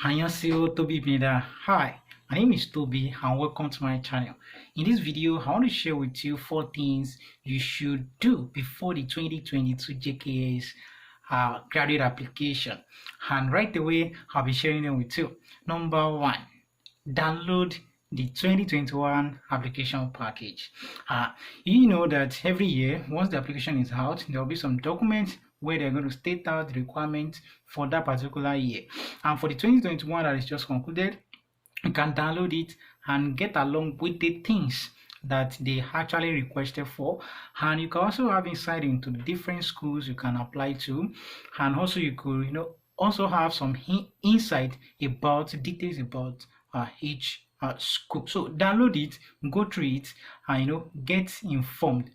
Annyeonghaseyo, Toby Bida. Hi, my name is Toby and welcome to my channel. In this video, I want to share with you 4 things you should do before the 2022 JKS graduate application. And right away, I'll be sharing them with you. Number 1, download the 2021 application package. You know that every year, once the application is out, there will be some documents where they're going to state out the requirements for that particular year. And for the 2021 that is just concluded, you can download it and get along with the things that they actually requested for, and you can also have insight into the different schools you can apply to, and also you could also have some insight about details about each school. So download it, go through it, and get informed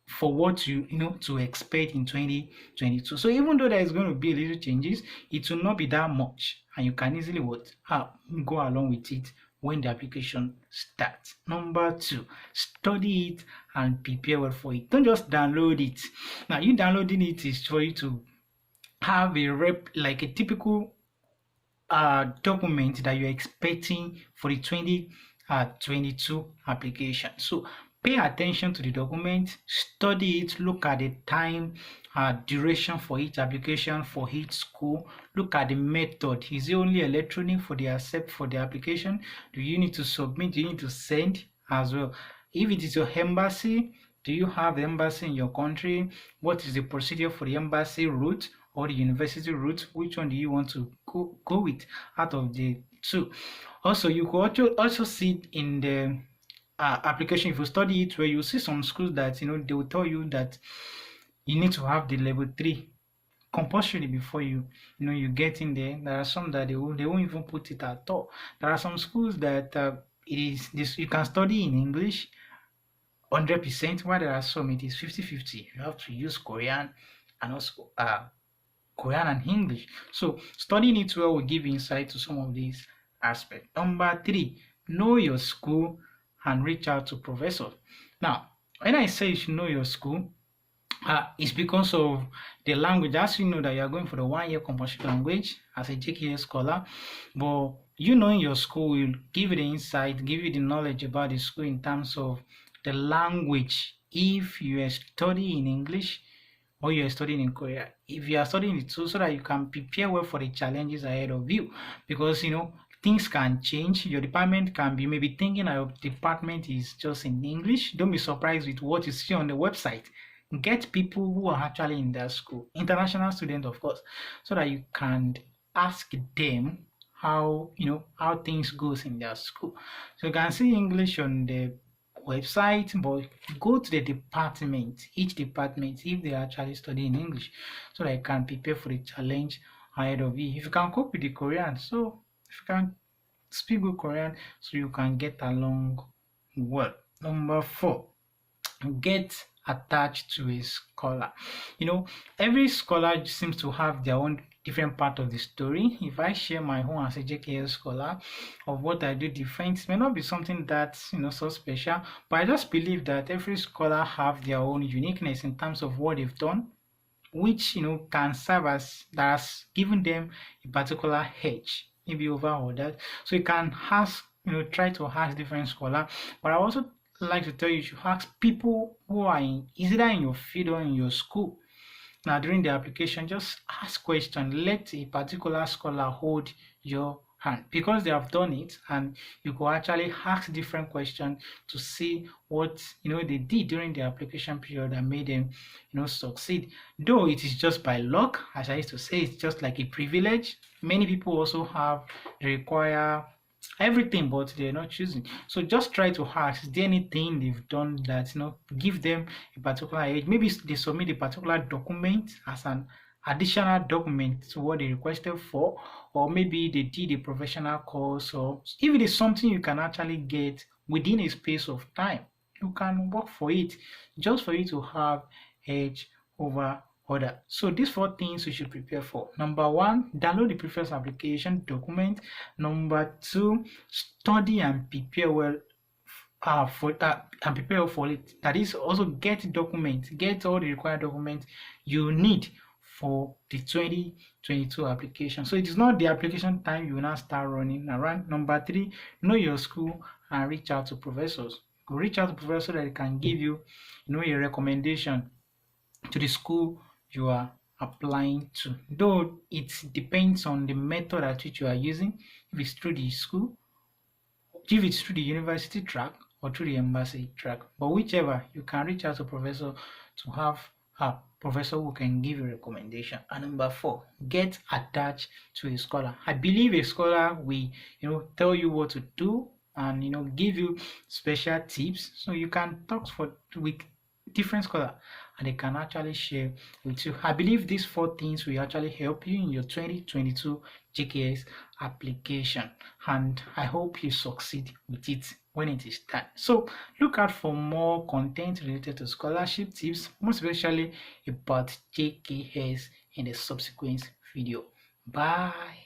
for what you to expect in 2022. So even though there is going to be a little changes, it will not be that much, and you can easily go along with it when the application starts. Number 2, study it and prepare well for it. Don't just download it. Now, you downloading it is for you to have like a typical document that you're expecting for the 2022 application. So pay attention to the document, study it, look at the time duration for each application, for each school, look at the method. Is it only electronic for the accept for the application? Do you need to submit? Do you need to send as well? If it is your embassy, do you have the embassy in your country? What is the procedure for the embassy route or the university route? Which one do you want to go with out of the two? Also, you could also see in the application, if you study it, where you see some schools that they will tell you that you need to have the level 3 compulsory before you get in there. There are some that they won't even put it at all. There are some schools that you can study in English 100%, while there are some it is 50-50. You have to use Korean and also Korean and English. So studying it well will give insight to some of these aspects. Number 3, know your school and reach out to professors. Now, when I say you should know your school, it's because of the language. As you know that you are going for the 1-year compulsory language as a JKS scholar, but knowing your school will give you the insight, give you the knowledge about the school in terms of the language. If you are studying in English or you are studying in Korea, if you are studying it so that you can prepare well for the challenges ahead of you, because things can change. Your department can be maybe thinking that your department is just in English. Don't be surprised with what you see on the website. Get people who are actually in their school, international students, of course, so that you can ask them how things goes in their school. So you can see English on the website, but go to the department, each department, if they are actually studying English, so that you can prepare for the challenge ahead of you. If you can cope with the Korean, so if you can speak good Korean, so you can get along well. Number 4, get attached to a scholar. Every scholar seems to have their own different part of the story. If I share my own as a JKS scholar of what I do different, it may not be something that's so special, but I just believe that every scholar have their own uniqueness in terms of what they've done, which can serve as that's given them a particular edge, maybe over others. So you can ask, try to ask different scholar, but I also like to tell you should ask people who are either in your field or in your school. Now during the application, just ask questions. Let a particular scholar hold your hand because they have done it, and you could actually ask different questions to see what they did during the application period that made them succeed. Though it is just by luck, as I used to say, it's just like a privilege. Many people also have require everything, but they're not choosing. So just try to ask, is there anything they've done that give them a particular edge? Maybe they submit a particular document as an additional document to what they requested for, or maybe they did a professional course, or if it is something you can actually get within a space of time, you can work for it just for you to have edge over other. So these 4 things you should prepare for. Number 1, download the previous application document. Number 2, study and prepare well for it. That is, also get all the required documents you need for the 2022 application. So it is not the application time you will now start running around. Number 3, know your school and reach out to professors. Go reach out to professors so that they can give you, a recommendation to the school you are applying to. Though it depends on the method at which you are using, if it's through the school, if it's through the university track or through the embassy track. But whichever, you can reach out to professor to have a professor who can give you a recommendation. And number 4, get attached to a scholar. I believe a scholar will, tell you what to do and give you special tips, so you can talk with different scholar and they can actually share with you. I believe these 4 things will actually help you in your 2022 JKS application, and I hope you succeed with it when it is done. So look out for more content related to scholarship tips, most especially about JKS in the subsequent video. Bye.